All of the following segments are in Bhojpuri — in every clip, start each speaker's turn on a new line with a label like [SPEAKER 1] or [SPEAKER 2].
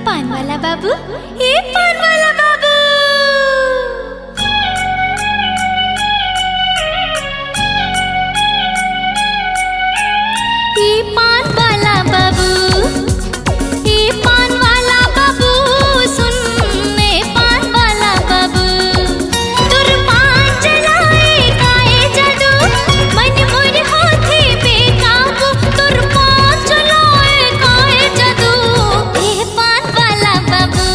[SPEAKER 1] पान वाला बाबू, ए पान वाला बाबू। ए पान वाला बाबू, ए पान वाला बाबू, सुन ए पान वाला बाबू। तुर पान चलाए काए जादू, मन मोर होथे बेकाबू। तुर पान चलाए काए जादू, ए पान वाला बाबू,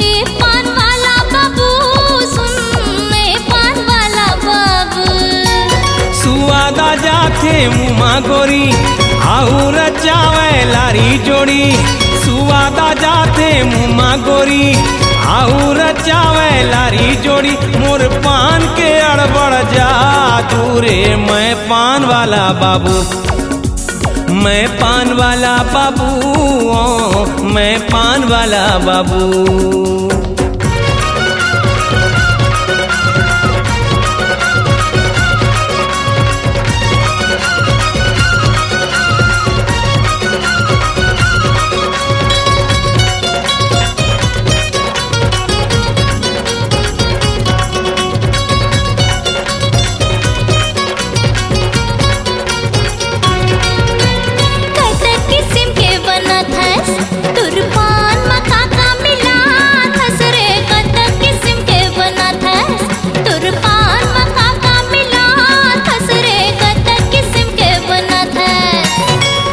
[SPEAKER 1] ए पान वाला बाबू, सुन ए पान वाला बाबू।
[SPEAKER 2] सुवादा जाथे मुमा गोरी आऊ रचावे लारी जोड़ी। सुवादा जाथे मुमा गोरी आऊ रचावे लारी जोड़ी। मोर पान के अड़बड़ जा दूरे मैं पान वाला बाबू, मैं पान वाला बाबू, मैं पान वाला बाबू।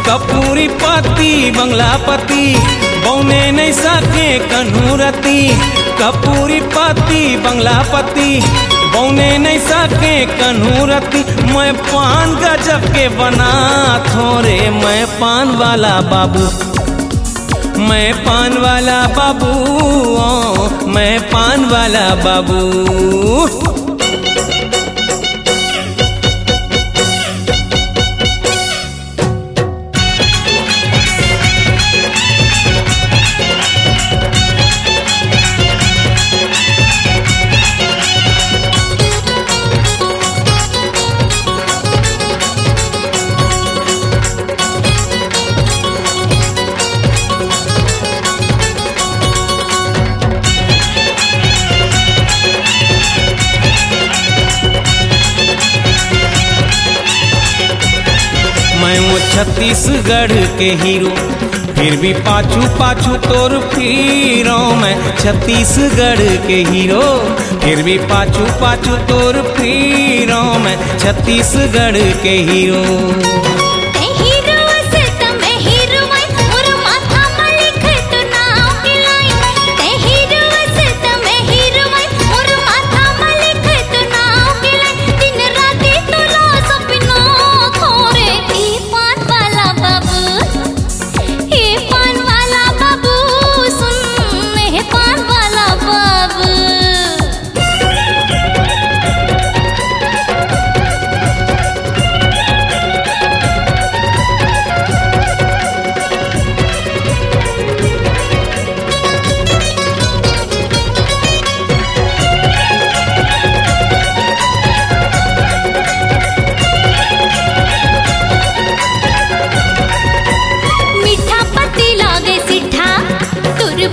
[SPEAKER 2] कपूरी पति बंगलापति बौने नहीं सके कन्हूरती। कपूरी पति बंगलापति बौने नहीं सके कन्हूरती। मैं पान गजब के बना थोरे मैं पान वाला बाबू, मैं पान वाला बाबू, मैं पान वाला बाबू। मैं वो छत्तीसगढ़ के हीरो फिर भी पाछू पाछू तोर फिरो। मैं छत्तीसगढ़ के हीरो फिर भी पाछू पाछू तोर फिरो। मैं छत्तीसगढ़ के हीरो।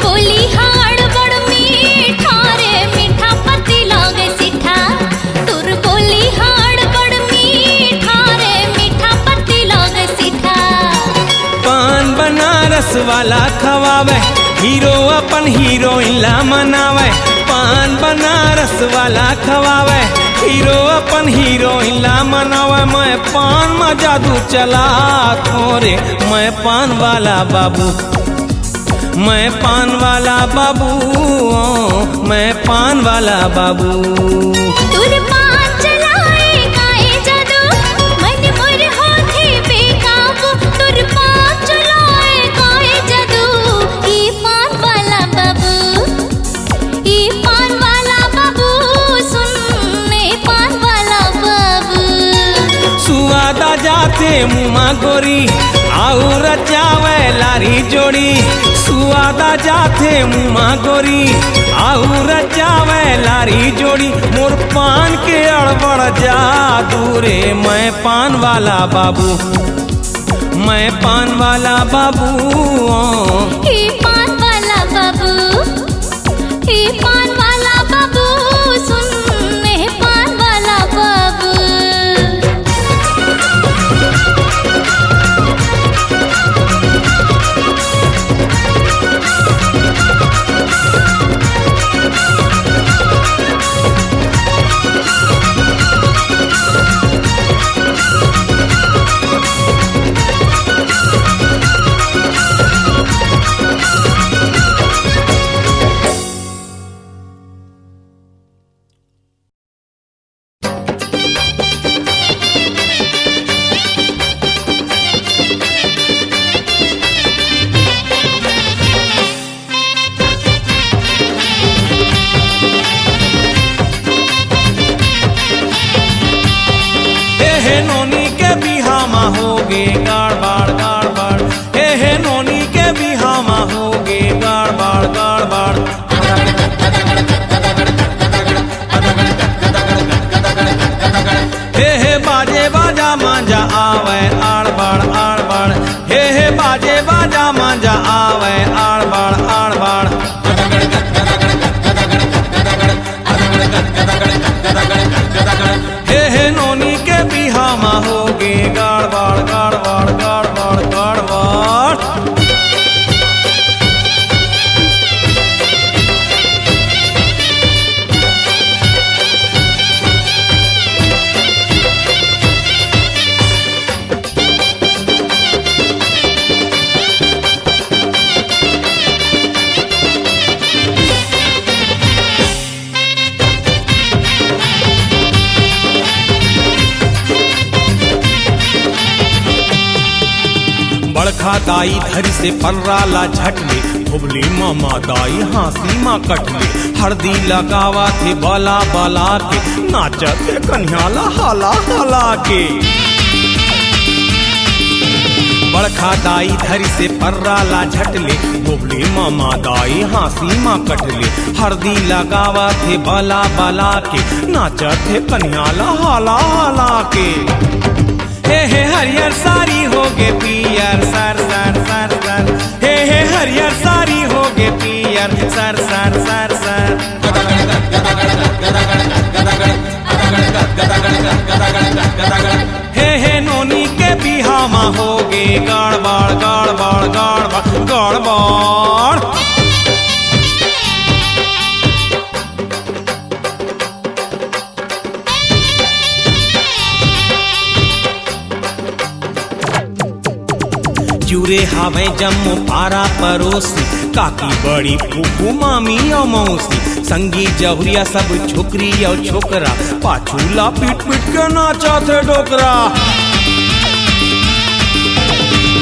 [SPEAKER 1] बोली हाड़ बड़ मीठा रे, मीठा पति लागे सिठा। तुर बोली हाड़ बड़ मीठा रे, मीठा पति लागे सिठा।
[SPEAKER 2] पान बनारस वाला खवावे हीरो अपन हीरोइन ला मनावे। पान बनारस वाला खवावे हीरो अपन हीरोइन ला मनावे। मैं पान में जादू चला थोरे मैं पान वाला बाबू, मैं पान वाला बाबू, मैं पान वाला बाबू।
[SPEAKER 1] तुर पान चलाए काए जादू, मन मोर होथे बेकाबू। तुर पान चलाए काए जादू, ए पान वाला बाबू, ए पान वाला बाबू, सुन ए पान वाला बाबू।
[SPEAKER 2] सुवादा जाते मुमा गोरी आऊ रचावे लारी जोड़ी। सुवादा जाथे मुमा गोरी आऊ रचावे लारी जोड़ी। मोर पान के अड़बड़ जा दूरे मैं पान वाला बाबू, मैं पान वाला बाबू।
[SPEAKER 1] हे पान हे पान वाला बाबू सुन, हे पान वाला बाबू।
[SPEAKER 2] हे नोनी के बिहामा होगे गड़बड़ गड़बड़, हे नोनी के बिहामा होगे गड़बड़ गड़बड़। हे बाजे बाजा मांजा आवे आड़बड़ आड़बड़, हे बाजे बाजा मांजा आवे आड़बड़ आड़बड़। हे नोनी के बिहामा होगे गड़बड़ गड़बड़ गड़बड़ गड़बड़। बड़खा दाई धरी से पर्राला झटले, भुबली मामा दाई हाँसी माँ कटले। हरदी लगावा थे बाला बाला के, नाचत थे कन्हैया हाला हाला के। बड़खा दाई धरी से पर्राला झटले, भुबली मामा दाई हाँसी माँ कटले। हरदी लगावा थे बाला बाला के, नाचत थे कन्हैया हाला हाला के। हे हरियर सारी होगे पियर सर सर सर सर, हे हरियर सारी होगे पियर सर सर सर सर। हे नोनी के बिहामा होगे गड़बड़ गड़बड़ गड़बड़ गड़बड़। जुरे हावे जम्मू पारा परोसी, काकी बड़ी फूफू मामी और मौसी। संगी जहुरिया सब छोकरी और छोकरा, पाछूला पीट पीट के नाचा थे डोकरा।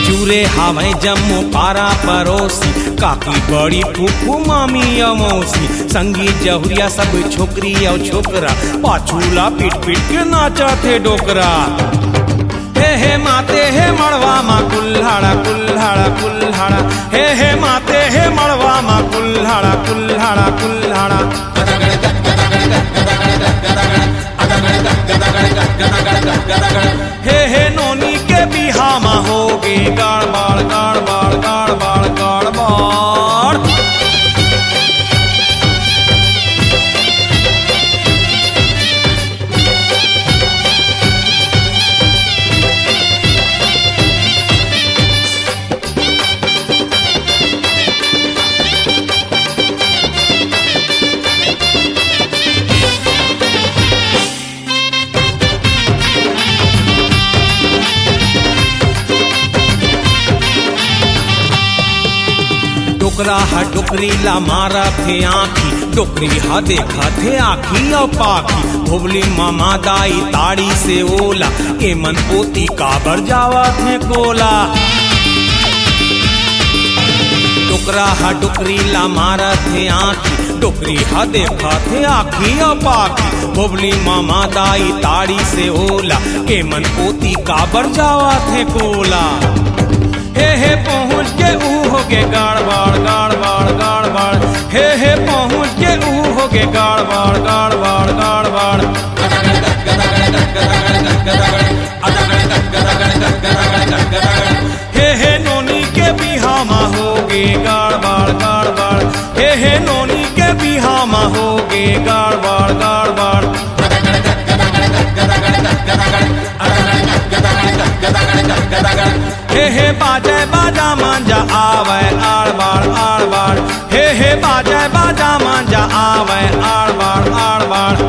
[SPEAKER 2] जुरे हावे जम्मू पारा परोसी, काकी बड़ी फूफू मामी और मौसी। संगी जहुरिया सब छोकरी और छोकरा, पाछूला पीट पीट के नाचा थे डोकरा। हे माते हे मड़वा माँ कुल्हाड़ा कुल्हाड़ा कुल्हाड़ा, हे माते हे मड़वा माँ कुल्हाड़ा कुल्हाड़ा कुल्हाड़ा। हे नोनी के बिहामा होगे गड़बड़ गड़बड़ गड़बड़ गड़बड़। डोकरा हा डोकरी ला मारा थे आँखी, डोकरी हा देखा थे आँखी और पाखी। भुबली मामा दाई ताड़ी से ओला, के मन पोती काबर जावा थे कोला। डोकरा हा डोकरी ला मारा थे आँखी, डोकरी हा देखा थे आँखी और पाखी। भुबली मामा दाई ताड़ी से ओला, के मन पोती काबर जावा थे कोला। हे पहुँच के ऊ हो गे गड़बड़ गड़बड़ गड़बड़, हे पहुँच के ऊ हो गे गड़बड़ गड़बड़ गड़बड़। हे नोनी के बिहामा हो गे गड़बड़ गड़बड़, हे नोनी के बिहामा हे बाजे बाजा मांजा आवे आड़ बाड़ हे बाजे बाजा मांजा आवे आड़ बाड़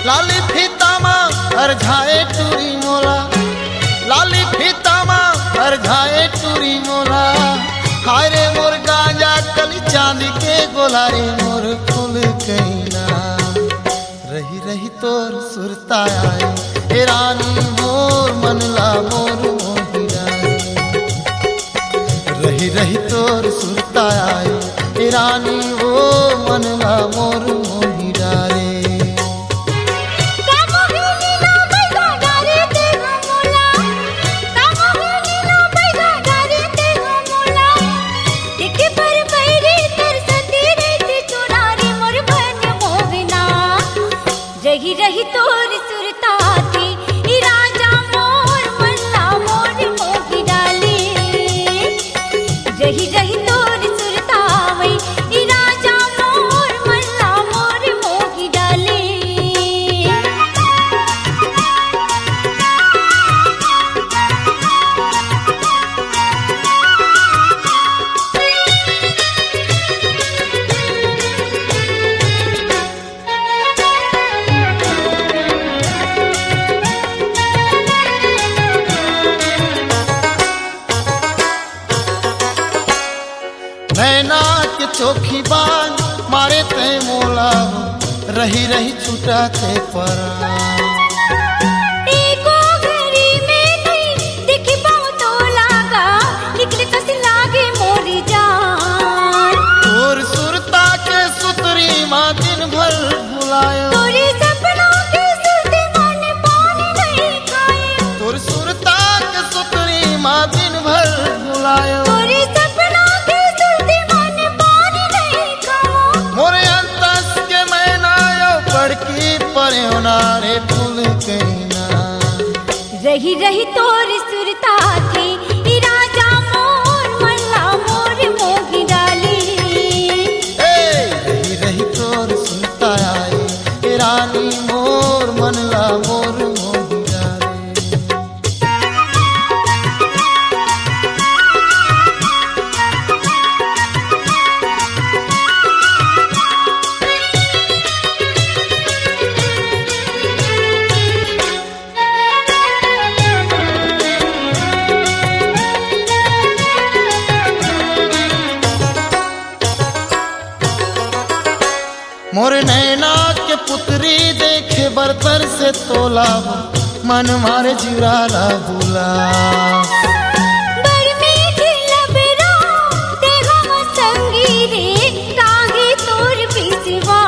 [SPEAKER 3] लाली फीताમાં અરઝાએ ટૂરી મોલા लाली फीताમાં અરઝાએ ટૂરી મોલા हाय रे मोर गांजा कली चांद के गोला रे मोर फूल कहना रही रही तोर सुरता आए ए रानी मोर मनला मोर मोहिरा रही रही तोर सुरता आए ए रानी वो मनला मोर मोहिरा रे
[SPEAKER 1] रही रही तोर सुरता थी ई राजा मोर मन्ना मोर मोही डाली रही रही तोर सुरता वही ई राजा मोर मन्ना मोर मोही डाली
[SPEAKER 3] नैना के चोखी बान मारे ते मोला रही रही छूटा ते पर
[SPEAKER 1] एको घड़ी में नहीं देखी पाऊं तो लागा निकले कस लागे मोरी जान
[SPEAKER 3] तोर सुरता के सुतरी माँ दिन भर भुलायो
[SPEAKER 1] तोरी सपनों के सुरते मन पानी नहीं खाए
[SPEAKER 3] तोर सुरता के सुतरी माँ दिन भर भुलायो
[SPEAKER 1] तोरी सपनों के सुरते मन पानी नहीं खाओ
[SPEAKER 3] मोरे अंतस के मैनायो पड़की पर्यो नारे फूल कहना
[SPEAKER 1] रही रही तोरी सुरता थी ई राजा मोर मल्ला मोर मोगी डाली
[SPEAKER 3] रही रही तोर सुनता आए ए रानी मोर मनला मोर मोहिरा रे मोर नैना के पुतरी देखे बर्तर से तोला मन मारे जुराला बुला
[SPEAKER 1] बड़ मीठी लबरा तेरा संगी रे काहे तोर बिसवा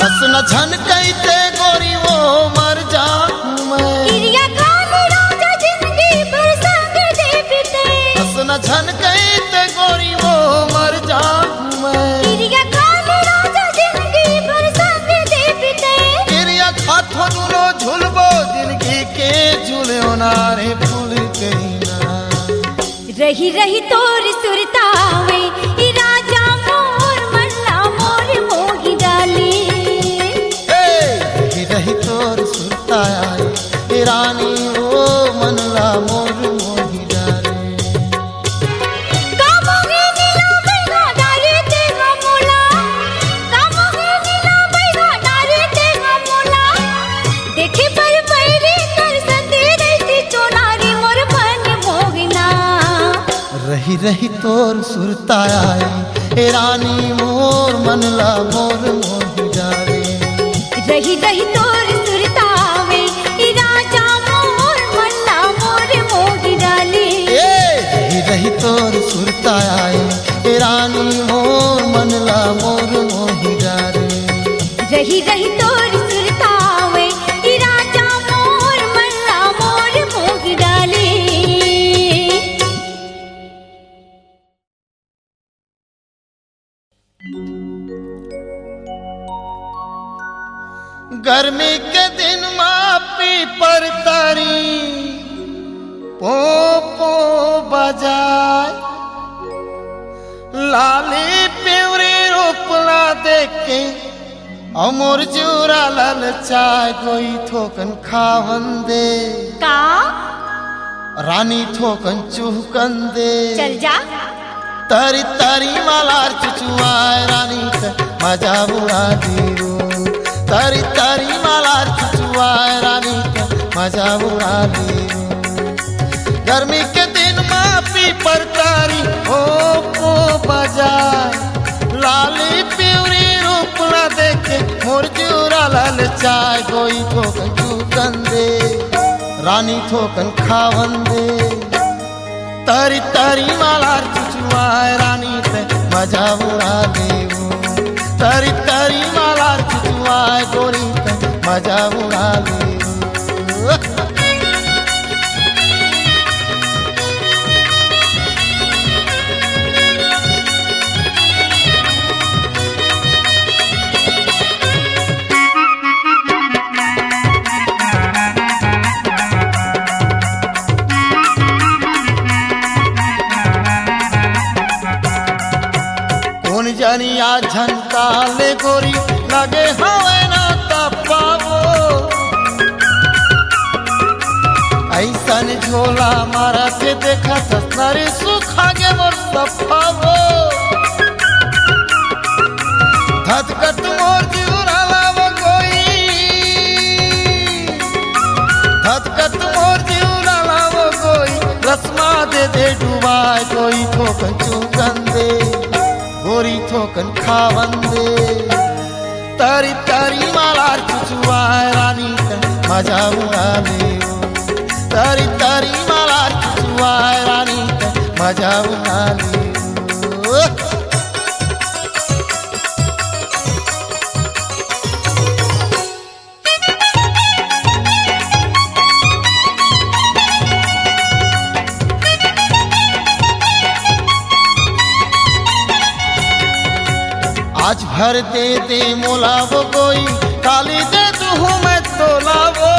[SPEAKER 3] बस न झन कहते गोरी वो मर जाऊं मैं
[SPEAKER 1] किरिया खाली राजा जिंदगी भर संग दे बिते
[SPEAKER 3] बस न झन कहते गोरी वो मर जाऊं मैं
[SPEAKER 1] किरिया खाली राजा जिंदगी भर संग दे बिते
[SPEAKER 3] गिरिया खाथो दुलो झुलबो जिंदगी के झूलो नारे फूल कहना
[SPEAKER 1] रही रही तोर सुरता वे ई राजा मोर मन्ना मोर मोही डाली
[SPEAKER 3] रही रही तोर सुरता आए ए रानी ओ मनला मोर मोहिरा रे
[SPEAKER 1] कामोगे नीला बैगा डारे तेगा मोला कामोगे नीला बैगा डारे तेगा मोला देखे पर पैरे कर संदे रहती चोनारी मोर मन मोगना
[SPEAKER 3] रही रही तोर सुरता आए ए रानी मोर मनला मोर मोहिरा रे
[SPEAKER 1] रही रही तोर सुरता वे ई राजा मोर मन्ना मोर मोगी डाली
[SPEAKER 3] रही रही तोर सुरता आए ए रानी मोर मनला मोर मोहिरा रे
[SPEAKER 1] रही रही तोर सुरता वे ई राजा मोर मन्ना मोर मोगी डाली
[SPEAKER 3] गर्मी के दिन मापी पर तारी पो पो बजाए लाली प्यूरी रोपला देखे अमोर जूरा ललचाए कोई थोकन खावन दे
[SPEAKER 1] का
[SPEAKER 3] रानी थोकन चुहकन दे
[SPEAKER 1] चल जा
[SPEAKER 3] तारी तारी मालार चुचुआए रानी का मजा बुरा जीरो तारी तारी मजा उड़ा लियो। गर्मी के दिन में पीपर तारी हो को बजाए, लाली प्यूरी रूप न देखे मोर जुरा लाल चाय। कोई ठोकन चूकन दे रानी ठोकन खावन दे, तारी तारी मालार चुचुआए रानी ते मजा उड़ा देवो। तारी तारी मालार चुचुआए गोरी ते मजा उड़ा देवो। जनिया झनका ले गोरी लगे हवे ना तपावो, ऐसन झोला मारा थे देखा ससनारे सुखा गे मोर सफावो। धधकत मोर जिउराला वो कोई, धधकत मोर जिउराला वो कोई, रस्मा दे दे डुबाए कोई ठोकन चूकन दे गोरी ठोकन खावन दे। तारी तारी मालार चुचुआए रानी ते मजा उड़ा लियो। तारी तारी मालार चुचुआए रानी ते मजा उड़ा लियो। आज भर दे दे मोला वो कोई, काली दे तू मैं तोलावो।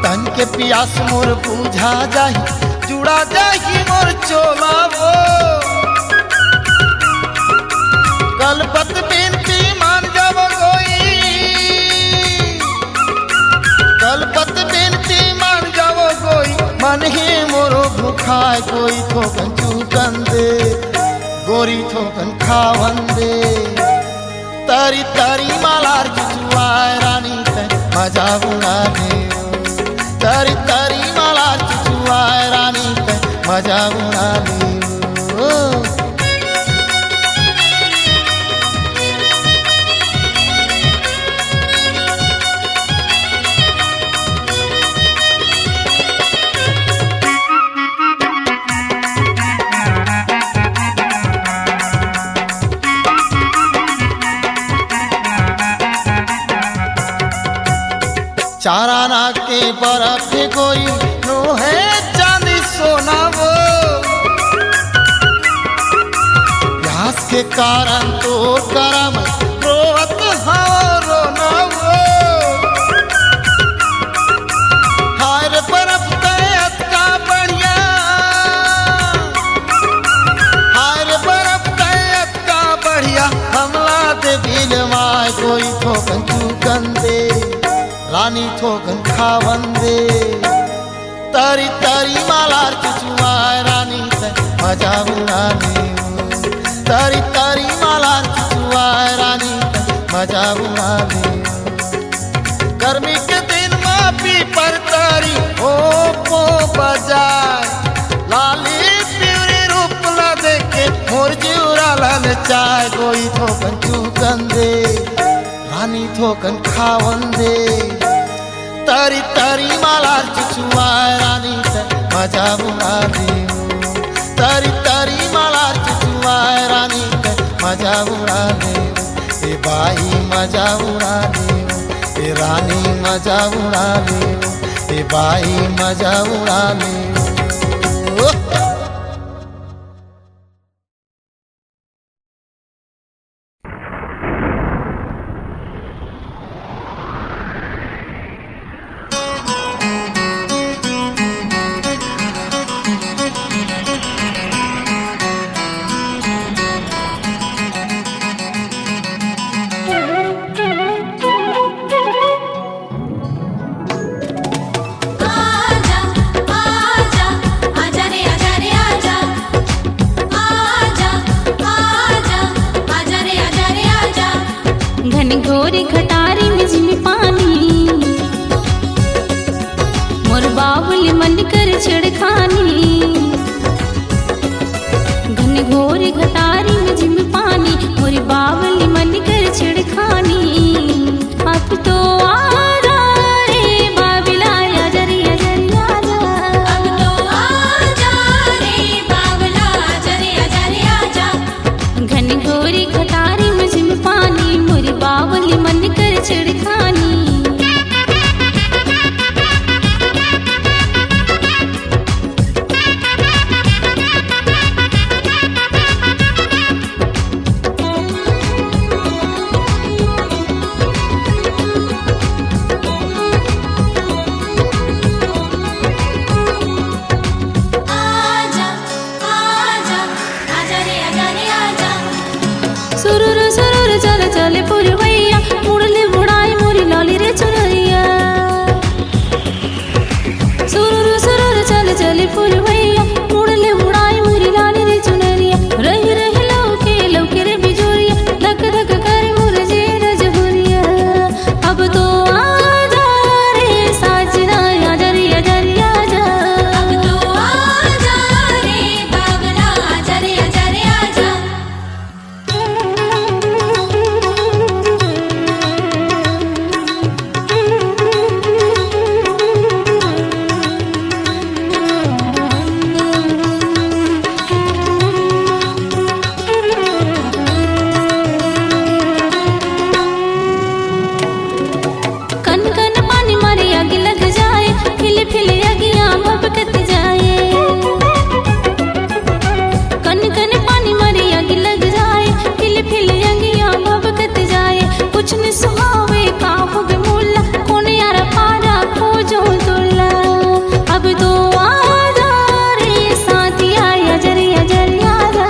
[SPEAKER 3] तन के पियास मोर बुझा जाही, जुड़ा जाही मोर चोलावो। कलपत बिनती मान जावो कोई, कलपत बिनती मान जावो कोई, मन ही मोरो भूखाए कोई ठोकन चूकन दे गोरी ठोकन खावन दे। तारी तारी मालार चुचुआए रानी ते मजा उड़ा लियो। तारी तारी मालार चुचुआए रानी ते मजा उड़ा लियो। चाराना के बर्फ गोरी नो है चांदी सोना वो, प्यास के कारण तो करम रोवत हाँ रोना वो। हार बर्फ तयत का बढ़िया, हार बर्फ तयत का बढ़िया, हमला दे बिलवाए कोई ठोकन चूकन दे रानी ठोकन खावन दे। तारी तारी मालार चुचुआए रानी ते मजा उड़ा लियो। तारी तारी मालार चुचुआए रानी ते मजा उड़ा लियो। गर्मी के दिन में पीपर तारी ओ पो बजाए, लाली प्यूरी रूप न देखे मोर जिउरा लाल चाय। कोई ठोकन चूकन दे रानी ठोकन खावन दे। तारी तारी मालार चुचुआए रानी ते मजा उड़ा लियो। तारी तारी मालार चुचुआए रानी ते मजा उड़ा लियो। ए बाई मजा उड़ा लियो, ए रानी मजा उड़ा लियो, ए बाई मजा उड़ा लियो।
[SPEAKER 1] घोरी खटारी में जिम पानी मोर बाबुल मन कर छिड़खानी घन घोर घटारी में जिम पानी मोर बाबुल मन कर छिड़खानी अब तो चले पुरवैया मुड़ले बुढ़ाई मोरी लाली रे चुनरिया सुरुरु सुरुरु चले चले पुरवैया मुड़ले बुढ़ाई मोरी लाली रे चुनरिया रही रही लौके रे बिजोरिया धक धक कर मोर जे रजहुरिया अब तो आजा रे साजना आजा रे आजा रे आजा अब तो आजा रे बाबला आजा रे आजा कन कन पानी मारे आग लग जाए फिल फिल अगियां भभकत जाए कन कन पानी मारे आग लग जाए फिल फिल अगियां भभकत जाए कुछ न सुहावे का होगे मोला कौन यार पारा खोजो दुल्ला अब तो आजा रे साथिया आजा रे आजा रे आजा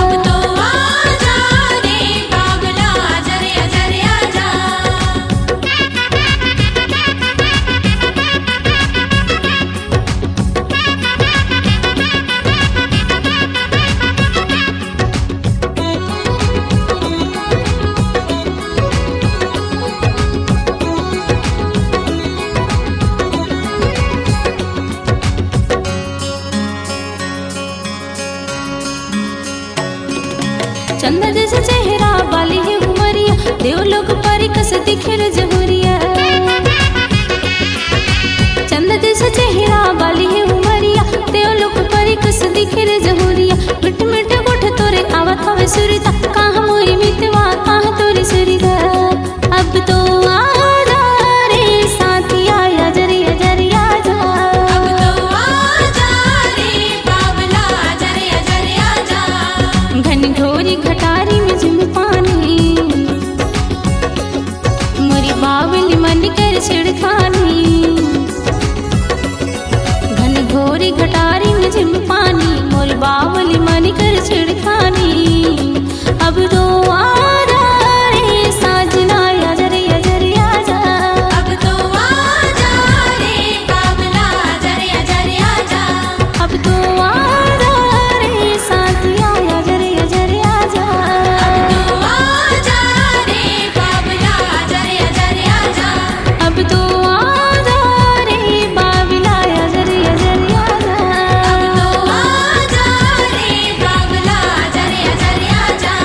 [SPEAKER 1] अब तो आजा रे बाबला आजा रे आजा चंदा जैसे चेहरा वाली है उमरिया देवलोक परी कस दिखे रजहुरिया चंदा जैसे चेहरा वाली है उमरिया देवलोक परी कस दिखे रजहुरिया मिट मिट गोठ तोरे आवत हवे सुरता कहाँ मोरी मितवा कहाँ तोरी सुरता अब तो आजा रे साथिया आजा रे आजा रे आजा अब तो आजा रे बाबला आजा रे आजा घन घोरी घटारी में जिम पानी मोरी बाबुल मन कर छिड़खानी घन घोरी घटारी में जिम पानी मोरी बाबुल मन कर छिड़खानी अब तो आजा रे साजना आजा रे आजा अब तो आजा रे बाबला आजा रे आजा अब तो आजा रे साथिया आजा रे आजा अब तो आजा रे बाबला आजा रे आजा अब तो आजा रे बाबला आजा रे आजा अब तो आजा रे बाबला आजा रे आजा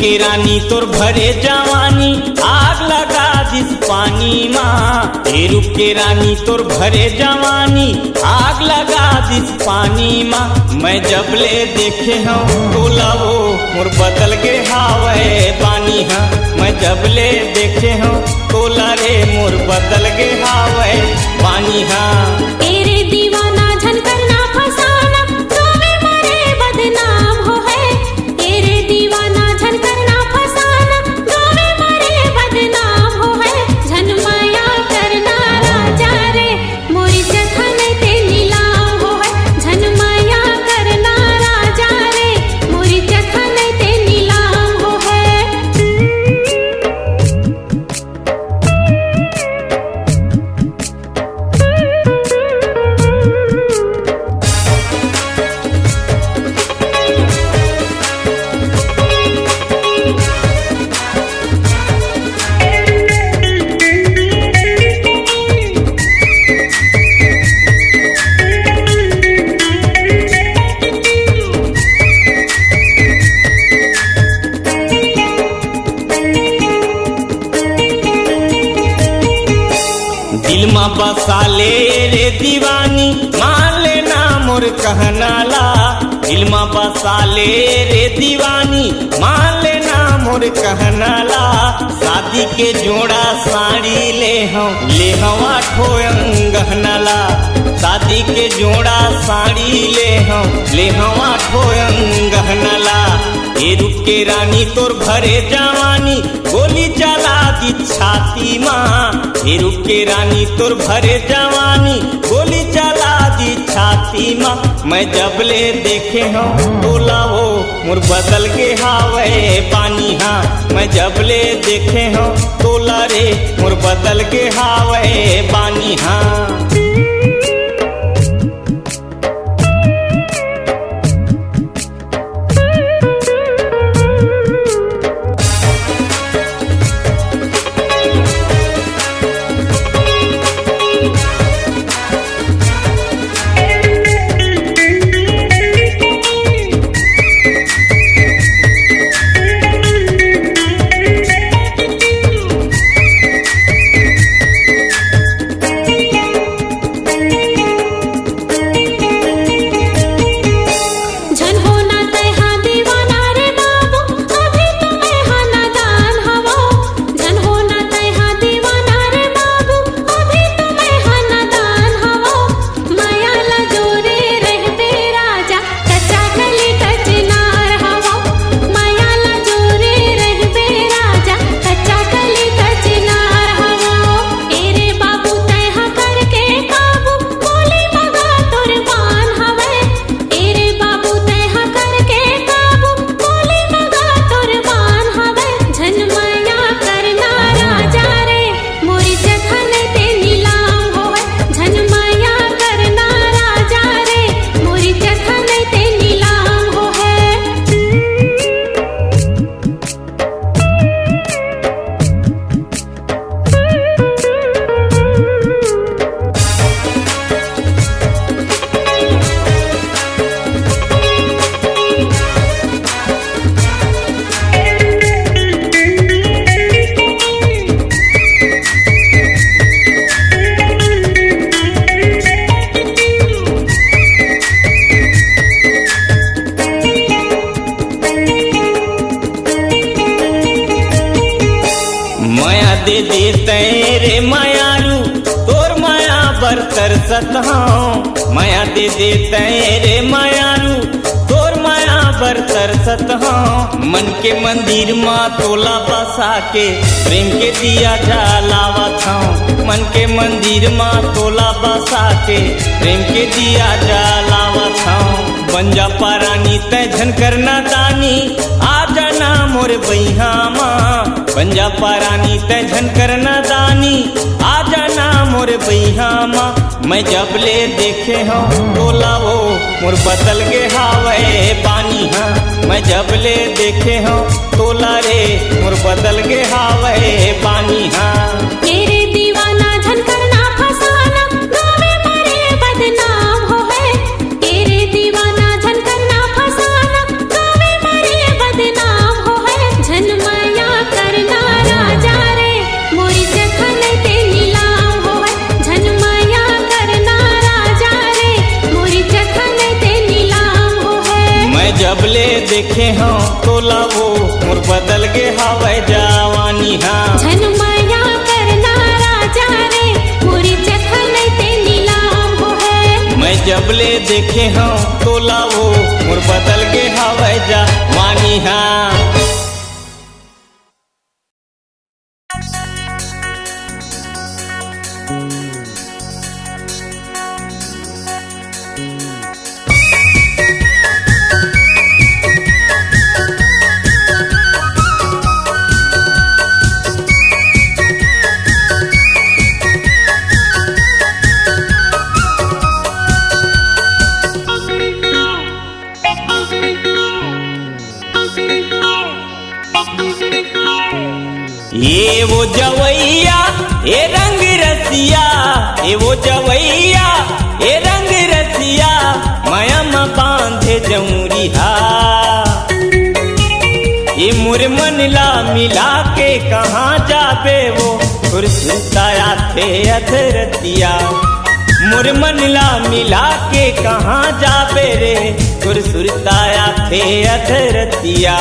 [SPEAKER 4] के रानी तोर भरे जवानी आग लगा दिस पानी माँ। हे रूप के रानी तोर भरे जवानी आग लगा दिस पानी माँ। मैं जब ले देखे हूँ तोला वो मोर बदल के हावे पानी हाँ। मैं जब ले देखे हूँ तोला रे मोर बदल के हावे पानी हाँ।
[SPEAKER 1] तेरे दीवाना झन करना फसाना गावे मारे बदनाम हो है। तेरे दीवाना झन करना फसाना गावे मारे बदनाम हो है। झन माया करना राजा रे मोरी जखन ते नीलाम हो है। झन माया करना राजा रे मोरी जखन ते नीलाम हो है।
[SPEAKER 4] दिल मा बसा ले रे दीवानी मान लेना मोर कहना ला। दिल मा बसा ले रे दीवानी मान लेना मोर कहना ला। शादी के जोड़ा साड़ी ले हम आठो गहना ला। शादी के जोड़ा साड़ी ले हम आठो गहना ला। ये रूप के रानी तोर भरे जवानी गोली चला दी छाती माँ। ये रूप के रानी तोर भरे जवानी गोली चला दी छाती माँ। मैं जब ले देखे हूँ तोला वो मोर बदल के हावे पानी हाँ। मैं जब ले देखे हूँ तोला रे मोर बदल के हावे पानी हाँ। दे देते रे मायारू तोर माया बर तरसत हूँ। माया दे देते रे मायारू तोर माया बर तरसत हूँ। मन के मंदिर माँ तोला बसा के प्रेम के दिया जलावत हूँ। मन के मंदिर माँ तोला बसा के प्रेम के दिया जलावत हूँ। बन जा पारानी तै झन करना दानी आ जाना मोर बैहा माँ। बन जा पारानी तै झन करना दानी आ जाना मोर बैहा माँ। मैं जब ले देखे हूँ तोला वो मोर बदल के हावे पानी हाँ। मैं जब ले देखे हूँ तोला रे मोर बदल के हावे पानी हाँ।
[SPEAKER 1] तेरे दीवाना झन करना फसाना गावे मारे बदनाम हो है। तेरे दीवाना झन करना फसाना गावे मारे बदनाम हो है। झन
[SPEAKER 4] तोला वो मोर बदल गे हवे जवानी हाँ
[SPEAKER 1] झन माया करना राजा रे मोरी जखन ते नीलाम हो है
[SPEAKER 4] मैं जबले देखे हूँ तोला वो मोर बदल गे हवे जवानी हाँ ये वो जवैया ये रंग रसिया ये वो जवैया ये रंग रसिया मयम बांधे जमुरिहा ये मुरमनला मिला के कहाँ जाबे वो सुरताया थे अधरतिया मुरमनला मिला के कहाँ जाबे रे सुरताया थे अधरतिया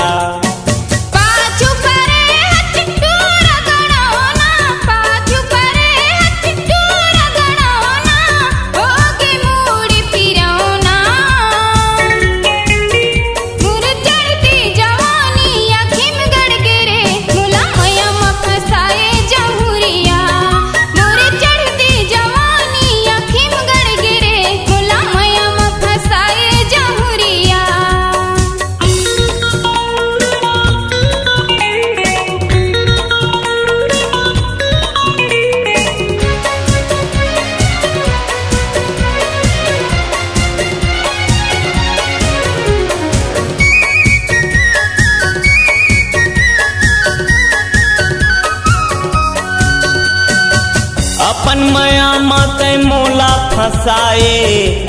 [SPEAKER 4] अपन मया माते मोला फसाए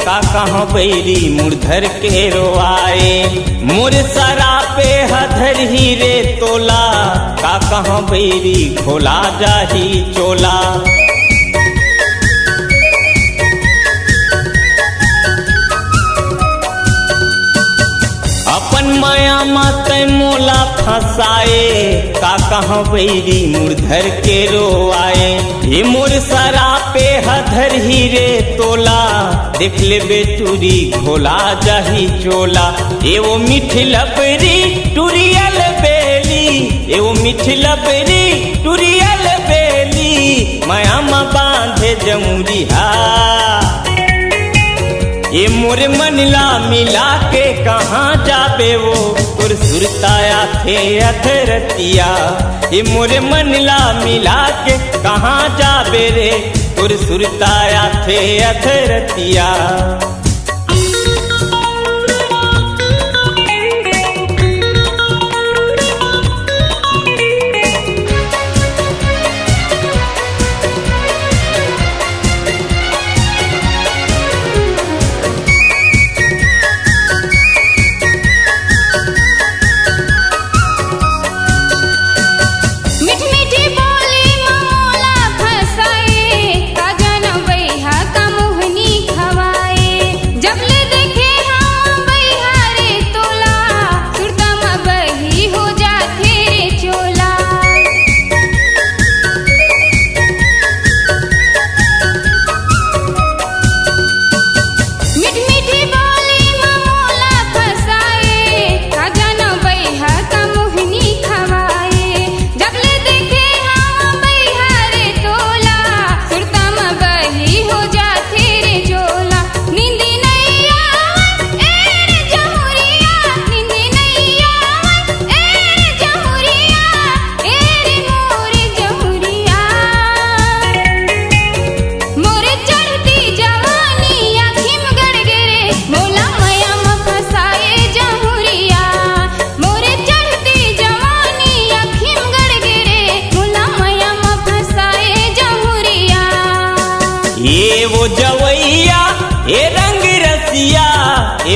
[SPEAKER 4] का कहाँ बैरी मुरधर के रोआए मुर सरा पे हधर ही रे तोला का कहाँ बैरी खोला जाही चोला अपन माया माते मोला फसाए का कहाँ बैरी मुरधर के रोआए ये मोर सरा पे हधर ही रे तोला देख ले बेटूरी घोला जाही चोला ये वो मिठिल बरी टुरियल बेली ये वो मिठिल बरी टुरियल बेली माया मा बांधे जमुरिहा ये मोर मनला मिला के कहाँ जाबे वो तुर सुरताया थे अधरतिया ये मोर मनला मिला के कहाँ जाबे रे तुर सुरताया थे अधरतिया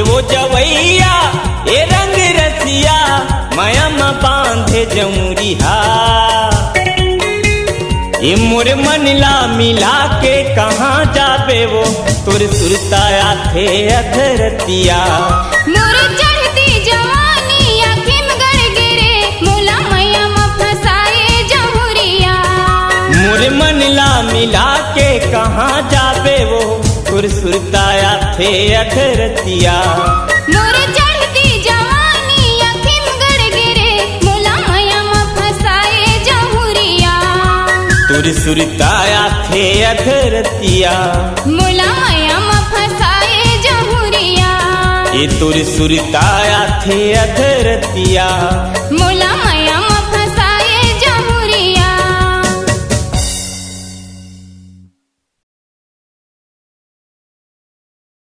[SPEAKER 4] वो जवैया ए रंग रसिया मयम बांधे जमुरिहा ए मोर मनला मिला के कहाँ जाबे वो तुर सुरताया थे अधरतिया
[SPEAKER 1] मोर चढ़ती जवानी आँखिम गड़
[SPEAKER 4] मिला के कहाँ जाबे वो तुर सुरताया थे अधरतिया
[SPEAKER 1] मोर चढ़ती जवानी अखिम गड़ गिरे मोला माया में फसाए जहुरिया
[SPEAKER 4] तुर सुरताया थे अधरतिया
[SPEAKER 1] मोला माया में फसाए जहुरिया
[SPEAKER 4] ये तुर सुरताया थे अधरतिया
[SPEAKER 1] मोला